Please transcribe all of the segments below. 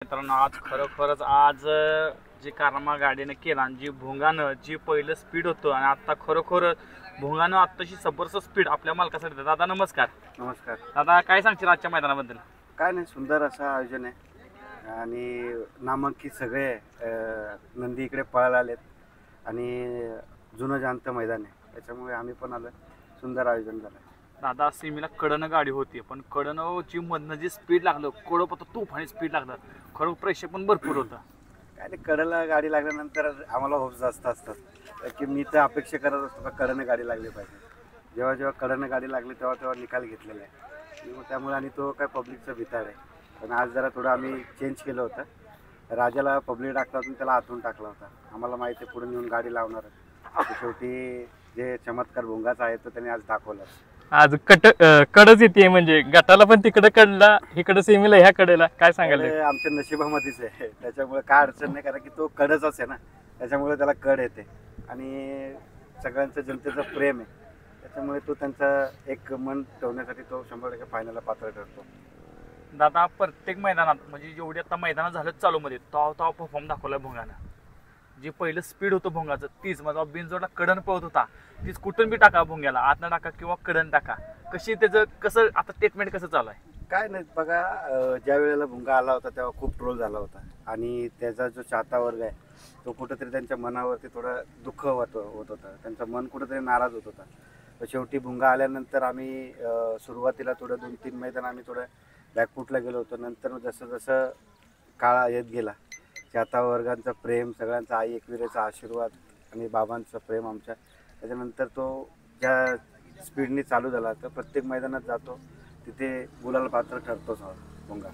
मित्रांनो आज खरोखरच आज जी कारमा गाडीने केला आणि जी भोंगानं जी पहिलं स्पीड होतं आणि आता खरोखर भोंगानं आत्ताशी जबरदस्त स्पीड आपल्या मालकासाठी देतात. दादा नमस्कार. नमस्कार. दादा काय सांगशील आजच्या मैदानाबद्दल? काय नाही, सुंदर असं आयोजन आहे आणि नामांकित सगळे नंदी इकडे पळायला आलेत आणि जुनं जाणतं मैदान आहे, त्याच्यामुळे आम्ही पण आलो. सुंदर आयोजन झालं. दादा सीमेला कडनं गाडी होती पण कडनं जी मधनं जी स्पीड लागलं कडं पत्र तुफानी स्पीड लागलं. खरं प्रेक्षक पण भरपूर होतं. काय नाही, कडेला गाडी लागल्यानंतर आम्हाला होप जास्त असतात की मी तर अपेक्षा करत असतो का कडेनं गाडी लागली पाहिजे. जेव्हा जेव्हा कडेनं गाडी लागली तेव्हा तेव्हा निकाल घेतलेला आहे त्यामुळे. आणि तो काय पब्लिकचा भिताड आहे. पण आज जरा थोडं आम्ही चेंज केलं होतं. राजाला पब्लिक टाकला होता त्याला आतून टाकला होता. आम्हाला माहिती आहे पुढे नेऊन गाडी लावणार. शेवटी जे चमत्कार भोंगाचा आहे तो त्यांनी आज दाखवला. आज कडच येते म्हणजे गटाला पण तिकडे कडला इकडे सेमीला ह्या कडेला काय सांगायला आमच्या नशिबामध्येच आहे. त्याच्यामुळे काय अडचण नाही, कारण की तो कडच आहे ना, त्याच्यामुळे त्याला कड येते आणि सगळ्यांचं जनतेचं प्रेम आहे, त्याच्यामुळे तो त्यांचा एक मन ठेवण्यासाठी तो 100% फायनलला पात्र ठरतो. दादा प्रत्येक मैदानात म्हणजे जेवढी आता मैदानात झालं चालू मध्ये तो परफॉर्म दाखवलाय भोंगानं. जे पहिलं स्पीड होतं भोंगाचं तीच माझा बिनजोडला कडन पळत होता तीच कुठून बी टाका भोंग्याला आतनं टाका किंवा कडन टाका. कशी त्याचं कसं आता ट्रीटमेंट कसं चालू आहे? काय नाही बघा, ज्या वेळेला भुंगा आला होता तेव्हा खूप ट्रोल झाला होता आणि त्याचा जो चाहता वर्ग आहे तो कुठंतरी त्यांच्या मनावरती थोडं दुःख होत होतं. त्यांचं मन कुठंतरी नाराज होत होता. तर शेवटी भुंगा आल्यानंतर आम्ही सुरुवातीला थोडं 2-3 मैदान आम्ही थोडं बॅकफूटला गेलो होतो. नंतर जसं जसं काळ येत गेला, चाहता वर्गांचं प्रेम, सगळ्यांचा आई एकविरेचा आशीर्वाद आणि बाबांचं प्रेम आमच्या, त्याच्यानंतर तो ज्या स्पीडने चालू झाला तर प्रत्येक मैदानात जातो तिथे गुलाल पात्र ठरतोच भोंगा.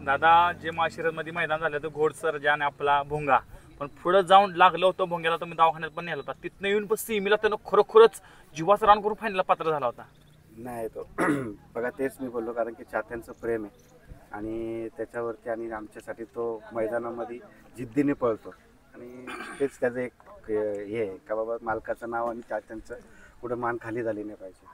दादा जे माशिरमध्ये मैदान झालं तर घोडसर ज्याने आपला भोंगा पण पुढे जाऊन लागलं होतं भोंग्याला. तुम्ही दवाखान्यात पण नेला होता. तिथनं येऊन पण सीमेला त्यानं खरोखरच जीवाचं रान करून फायनलला पात्र झाला होता. नाही तो बघा तेच मी बोललो, कारण की चाहत्यांचं प्रेम आहे आणि त्याच्यावरती आणि आमच्यासाठी तो मैदानामध्ये जिद्दीने पळतो आणि तेच त्याचं एक हे आहे का बाबा मालकाचं नाव आणि चाहत्यांचं कुठं मान खाली झाली नाही पाहिजे.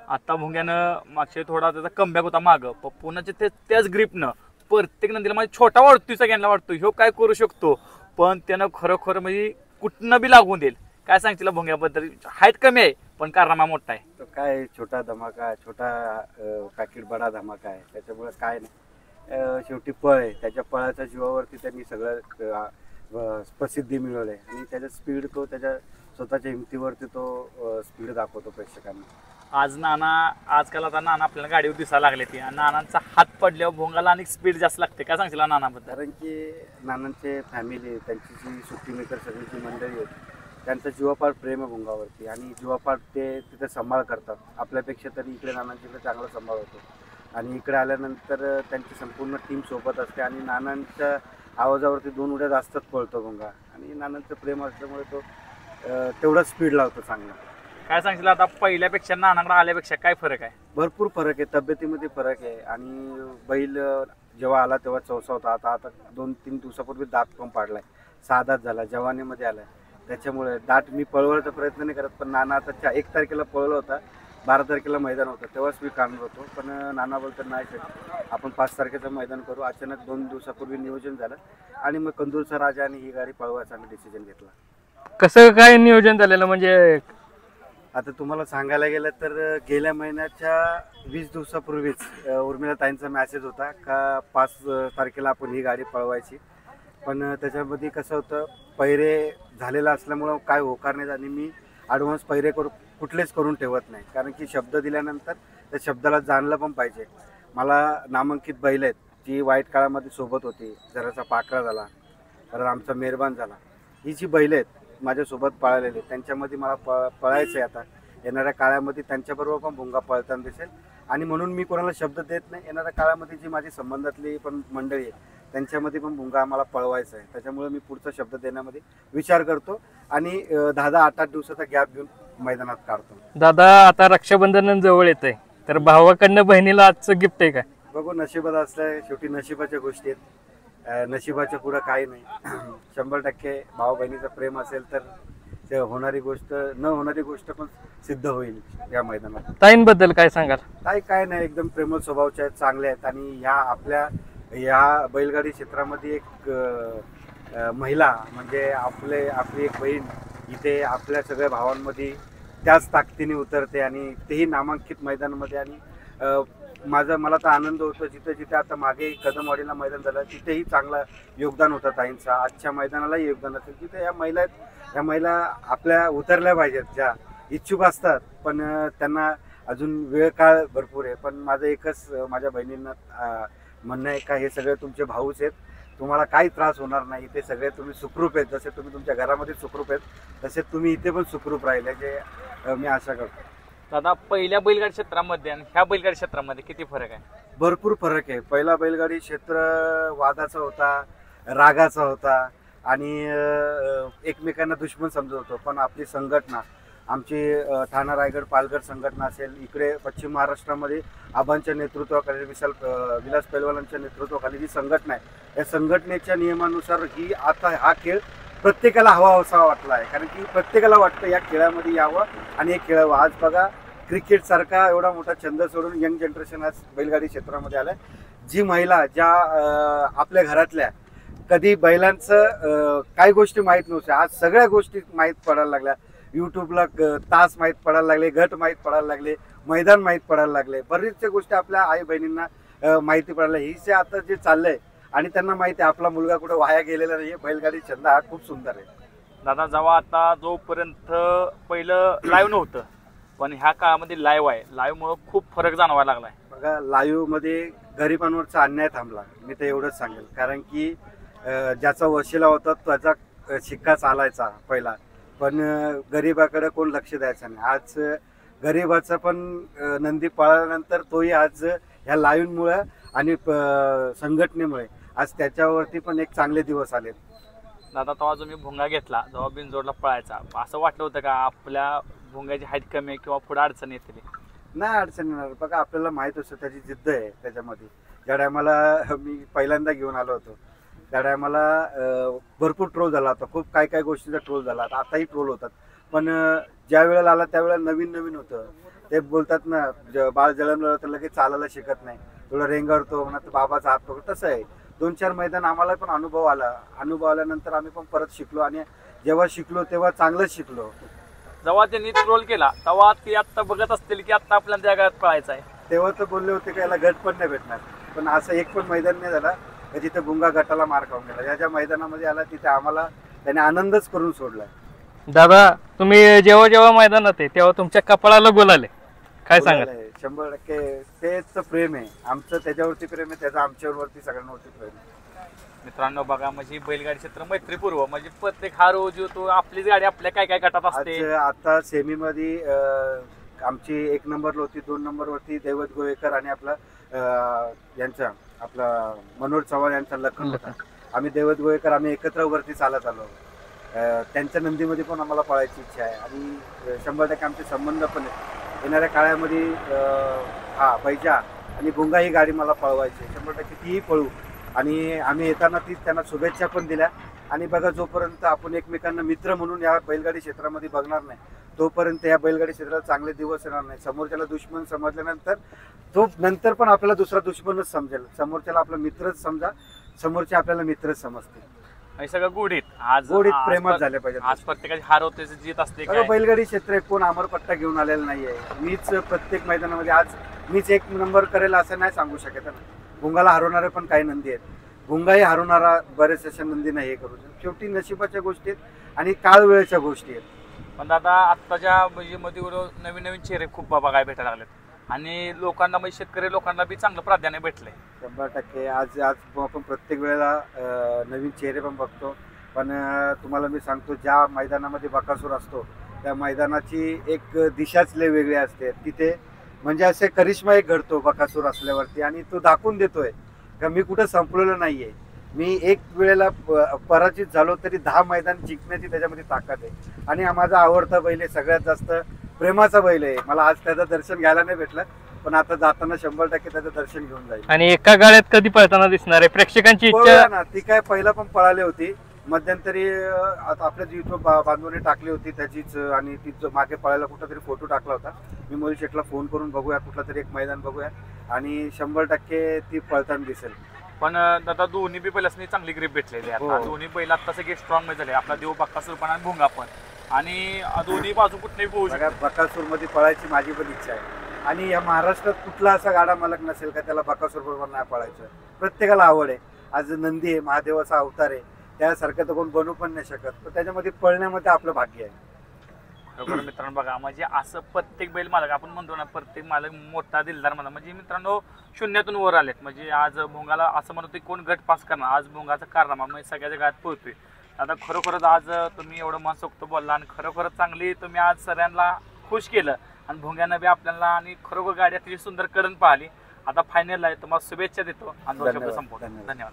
आता भोंग्यानं मागच्या थोडा त्याचा कमबॅक होता मागं पुन्हा त्याच ग्रीपनं प्रत्येक नंदीला म्हणजे छोटा वाटतोय सगळ्यांना वाटतो ह्यो काय करू शकतो, पण त्यानं खरोखर म्हणजे कुठनं बी लागून देईल. काय सांगतील भोंग्याबद्दल? हाईट कमी आहे पण कारणा मोठा आहे. तो काय छोटा धमाका, छोटा पॅकेट बडा धमाका आहे, त्याच्यामुळे काय नाही. शेवटी पळ आहे, त्याच्या पळाच्या जीवावरती त्यांनी सगळं प्रसिद्धी मिळवली आहे आणि त्याचा स्पीड तो त्याच्या स्वतःच्या हिमतीवरती तो स्पीड दाखवतो प्रेक्षकांना. आज नाना आजकाल आता नाना आपल्याला गाडीवर दिसायला लागले ती आणि नानांचा हात पडल्यावर भोंगाला आणि स्पीड जास्त लागते. काय सांगशील नानाबद्दल? कारण की नानांचे फॅमिली, त्यांची जी सुट्टी मेकर सगळी जी मंडळी आहेत त्यांचं जीवापाड प्रेम आहे भोंगावरती आणि जीवापाड ते तिथे सांभाळ करतात. आपल्यापेक्षा तरी इकडे नानांच्याकडे चांगला सांभाळ होतो आणि इकडे आल्यानंतर त्यांची संपूर्ण टीम सोबत असते आणि नानांच्या आवाजावरती 2 उड्या जास्तच पळतो भोंगा आणि नानांचं प्रेम असल्यामुळे तो तेवढा स्पीड लावतो चांगला. काय सांगशील आता पहिल्यापेक्षा नानाकडे आल्यापेक्षा काय फरक आहे? भरपूर फरक आहे, तब्येतीमध्ये फरक आहे आणि बैल जेव्हा आला तेव्हा चौसा होता. आता 2-3 दिवसापूर्वी दात पण पाडलाय, 6 दात झाला, जवानीमध्ये आलाय. त्याच्यामुळे दाट मी पळवायचा प्रयत्न नाही करत, पण नाना आता 1 तारखेला पळवला होता, 12 तारखेला मैदान होतं तेव्हाच मी काढणार होतो, पण नाना बोलतो नाही आपण 5 तारखेचं मैदान करू. अचानक 2 दिवसापूर्वी नियोजन झालं आणि मग कंदूरचा राजा आणि ही गाडी पळवायचा आम्ही डिसिजन घेतला. कसं काय नियोजन झालेलं म्हणजे? आता तुम्हाला सांगायला गेलं तर गेल्या महिन्याच्या 20 दिवसापूर्वीच उर्मिला ताईंचा मेसेज होता का 5 तारखेला आपण ही गाडी पळवायची, पण त्याच्यामध्ये कसं होतं पैरे झालेला असल्यामुळं काय होकार नाही आणि मी ॲडव्हान्स पैरे कुठलेच करून ठेवत नाही, कारण की शब्द दिल्यानंतर त्या शब्दाला जाणलं पण पाहिजे. मला नामांकित बैल आहेत जी वाईट काळामध्ये सोबत होती, जराचा पाकरा झाला, तर आमचा मेहरबान झाला, ही जी बैल आहेत माझ्यासोबत पळालेले त्यांच्यामध्ये मला पळायचं आहे. आता येणाऱ्या काळामध्ये त्यांच्याबरोबर पण भोंगा पळताना दिसेल आणि म्हणून मी कोणाला शब्द देत नाही. येणाऱ्या काळामध्ये जी माझी संबंधातली पण मंडळी आहे त्यांच्यामध्ये पण भोंगा आम्हाला पळवायचा आहे, त्याच्यामुळे मी पुढचा शब्द देण्यामध्ये विचार करतो आणि 10-10, 8-8 दिवसाचा गॅप घेऊन मैदानात काढतो. दादा आता रक्षाबंधन जवळ येत आहे तर भावाकडनं बहिणीला आजचं गिफ्ट आहे का? बघू, नशिबात असलं, शेवटी नशिबाच्या गोष्टी आहेत. नशिबाच्या पुढं काही नाही. 100% भाऊ बहिणीचं प्रेम असेल तर ते होणारी गोष्ट न होणारी गोष्ट पण सिद्ध होईल या मैदानात. ताईंबद्दल काय सांगाल? ताई काय नाही, एकदम प्रेमळ स्वभावच्या आहेत, चांगले आहेत आणि ह्या आपल्या या बैलगाडी क्षेत्रामध्ये एक महिला म्हणजे आपली एक बहीण इथे आपल्या सगळ्या भावांमध्ये त्याच ताकदीने उतरते आणि तेही नामांकित मैदानामध्ये. आणि मला तर आनंद होतो जिथे आता मागे कदमवाडीला मैदान झालं तिथेही चांगलं योगदान होतं ताईंचा. आजच्या मैदानालाही योगदान असेल. तिथे या महिला आपल्या उतरल्या पाहिजेत, ज्या इच्छुक असतात पण त्यांना अजून वेळ काळ भरपूर आहे. पण माझं एकच माझ्या बहिणींना म्हणणं आहे का हे सगळे तुमचे भाऊच आहेत, तुम्हाला काही त्रास होणार नाही. ते सगळे तुम्ही सुखरूप आहेत, जसे तुम्ही तुमच्या घरामध्ये सुखरूप आहेत तसे तुम्ही इथे पण सुखरूप राहिले जे मी आशा करतो. दादा, पहिल्या बैलगाडी क्षेत्रामध्ये आणि ह्या बैलगाडी क्षेत्रामध्ये किती फरक आहे? भरपूर फरक आहे. पहिला बैलगाडी क्षेत्र वादाचा होता, रागाचा होता आणि एकमेकांना दुश्मन समजत होतो. पण आपली संघटना, आमची ठाणा रायगड पालघर संघटना असेल, इकडे पश्चिम महाराष्ट्रामध्ये आबांच्या नेतृत्वाखाली विलास पैलवालांच्या नेतृत्वाखाली जी संघटना आहे, या संघटनेच्या नियमानुसार आता हा खेळ प्रत्येकाला हवा वाटला आहे. कारण की प्रत्येकाला वाटतं या खेळामध्ये यावं आणि हे खेळावं. आज बघा, क्रिकेट सारखा एवढा मोठा छंद सोडून यंग जनरेशन आज बैलगाडी क्षेत्रामध्ये आलंय. जी महिला ज्या आपल्या घरातल्या कधी बैलांचं काही गोष्टी माहीत नव्हत्या, आज सगळ्या गोष्टी माहीत पडायला लागल्या. यूट्यूबला तास माहीत पडायला लागले, गट माहीत पडायला लागले, मैदान माहीत पडायला लागले. बरीचशा गोष्टी आपल्या आई बहिणींना माहिती पडायला. ही जे आता जे चाललंय आणि त्यांना माहिती आहे आपला मुलगा कुठे वाया गेलेला नाही. बैलगाडी छंद हा खूप सुंदर आहे. दादा, जेव्हा आता जोपर्यंत पहिलं लाईव्ह नव्हतं पण ह्या काळामध्ये लाईव्ह आहे, लाईव्हमुळं खूप फरक जाणवायला लागलाय. बघा, लाईव्ह मध्ये गरिबांवरचा अन्याय थांबला, मी तर एवढंच सांगेल. कारण की ज्याचा वशिला होता त्याचा शिक्का चालायचा पहिला, पण गरिबाकडे कोण लक्ष द्यायचं नाही. आज गरिबाचा पण नंदी पळाल्यानंतर तोही आज ह्या लाईव्हमुळे आणि संघटनेमुळे आज त्याच्यावरती पण एक चांगले दिवस आले. दादा, तेव्हा जो मी भुंगा घेतला, जेव्हा बिनजोडला पळायचा, असं वाटलं होतं का आपल्या भुंग्याची हाईट कमी आहे किंवा पुढे अडचण येते? नाही, अडचण येणार. बघा, आपल्याला माहित असतं त्याची जिद्द आहे त्याच्यामध्ये. ज्या टायमाला मी पहिल्यांदा घेऊन आलो होतो त्या टायमाला भरपूर ट्रोल झाला होता, खूप काय गोष्टीचा ट्रोल झाला, आताही ट्रोल होतात. पण ज्या वेळेला आला त्यावेळेला नवीन होतं. ते बोलतात ना, बाळ जळमलं तर लगेच चालायला शिकत नाही, थोडं रेंगाळतो म्हणा, तर बाबाचा हात पकडतो. तसं आहे. 2-4 मैदान आम्हाला पण अनुभव आल्यानंतर आम्ही पण परत शिकलो आणि जेव्हा शिकलो तेव्हा चांगलंच शिकलो. जेव्हा त्यांनी ट्रोल केला तेव्हा ती आता बघत असतील की आता आपल्या जगात पळायचं आहे, तेव्हा तर बोलले होते की याला गट पण नाही भेटणार. पण असं एक पण मैदान नाही झाला जिथे भुंगा गटाला मार खाऊन गेला. ज्या मैदानामध्ये आला तिथे आम्हाला त्याने आनंदच करून सोडलाय. दादा, तुम्ही जेव्हा मैदानात आहे तेव्हा तुमच्या कपाळाला बोलाले, काय सांगाल? 100% तेच प्रेम आहे आमचं, त्याच्यावरती प्रेम आहे, त्याचं आमच्यावरती सगळ्यांवरती प्रेम आहे. मित्रांनो बघा, म्हणजे बैलगाडी क्षेत्र मैत्रीपूर्व, म्हणजे प्रत्येक हा रोज येतो, आपलीच गाडी आपल्या काय गटात असते. आता सेमी मध्ये आमची 1 नंबरला होती, 2 नंबरवरती दैवत गोवेकर आणि आपला मनोज चव्हाण यांचा लखन होता. आम्ही दैवत गोवेकर आम्ही एकत्र वरती चालत आलो. त्यांच्या नंदीमध्ये पण आम्हाला पळायची इच्छा आहे आणि 100% आमचे संबंध पण आहेत. येणाऱ्या काळामध्ये बैजा आणि भुंगा ही गाडी मला पळवायची, 100% तीही पळू. आणि आम्ही येताना त्यांना शुभेच्छा पण दिल्या. आणि बघा, जोपर्यंत आपण एकमेकांना मित्र म्हणून या बैलगाडी क्षेत्रामध्ये बघणार नाही तोपर्यंत या बैलगाडी क्षेत्रात चांगले दिवस येणार नाही. समोरच्याला दुश्मन समजल्यानंतर तो नंतर पण आपल्याला दुसरा दुश्मनच समजेल. समोरच्याला आपला मित्रच समजा, समोरचे आपल्याला मित्रच समजतील. हे सगळं गोडीत प्रेमात झाले पाहिजे. आज प्रत्येकाची हार होते, जीत असते. बैलगाडी क्षेत्र कोण अमरपट्टा घेऊन आलेला नाहीये. मीच प्रत्येक मैदानामध्ये आज मीच 1 नंबर करेल असं नाही सांगू शकत ना. भुंगाला हरवणारे पण काही नंदी आहेत, भुंगाही हरवणारा बरेच अशा नंदींना हे करू. शेवटी नशिबाच्या गोष्टी आहेत आणि काळ वेळेच्या गोष्टी आहेत. पण दादा, आत्ताच्या म्हणजे मध्ये नवीन चेहरे खूप बघायला भेटायला लागलेत आणि लोकांना म्हणजे शेतकरी लोकांना बी चांगलं प्राधान्य भेटलंय. 100% आज आपण प्रत्येक वेळेला नवीन चेहरे पण बघतो. पण तुम्हाला मी सांगतो, ज्या मैदानामध्ये बकासूर असतो त्या मैदानाची एक दिशाच लय वेगळी असते. तिथे म्हणजे असे करिश्मा एक घडतो बकासूर असल्यावरती आणि तो दाखवून देतोय का मी कुठं संपलेलं नाहीये. मी एक वेळेला पराजित झालो तरी 10 मैदान जिंकण्याची त्याच्यामध्ये ताकद आहे. आणि हा माझा आवडता बैल आहे, सगळ्यात जास्त प्रेमाचा बैल आहे. मला आज त्याचं दर्शन घ्यायला नाही भेटलं, पण आता जाताना 100% त्याचं दर्शन घेऊन जाईल. आणि एका गाड्यात कधी पळताना दिसणार आहे? प्रेक्षकांची इच्छा ना, ती काय पहिला पण पळाली होती मध्यंतरी, आता आपल्या युट्यूब बांधवाने टाकली होती त्याचीच. आणि तिचं मागे पळायला कुठला तरी फोटो टाकला होता. मी मोहित शेटला फोन करून बघूया, कुठला तरी एक मैदान बघूया आणि 100% ती पळताना दिसेल. पण दादा दोन्ही बी बैलासनी चांगली ग्रीप भेटलेली आहे हो. आता दोन्ही बैल आता सगळे स्ट्रॉंग झाले आपला देव बक्कासूर पण आणि भोंगा पण आणि दोन्ही बाजू कुठेही पोहू बघा शकतो बकासूरमध्ये पळायची माझी पण इच्छा आहे आणि या महाराष्ट्रात कुठला असा गाडा मालक नसेल का त्याला बकासूर बरोबर नाही पळायचं. प्रत्येकाला आवड आहे. आज नंदी आहे, महादेवाचा अवतार आहे, त्यासारखं तर कोण बनू पण नाही शकत, पण त्याच्यामध्ये पळण्यामध्ये आपलं भाग्य आहे. बरोबर मित्रांनो बघा म्हणजे असं प्रत्येक बैल मालक आपण म्हणतो ना प्रत्येक मालक मोठा दिलदार मला म्हणजे मित्रांनो शून्यातून वर आलेत म्हणजे आज भोंगाला असं म्हणतो कोण गट पास करणार आज भोंगाचा कारनामा म्हणजे सगळ्याच्या गात पोहोचतोय. आता खरोखरच आज तुम्ही एवढं मनसोक्त बोलला आणि खरोखरच चांगली तुम्ही आज सगळ्यांना खुश केलं आणि भोंग्यानं बी आपल्याला आणि खरोखर गाडी अतिशय सुंदर कडन पाहिली. आता फायनल आहे तुम्हाला शुभेच्छा देतो आणि दोन शब्द धन्यवाद. संपवतो. धन्यवाद.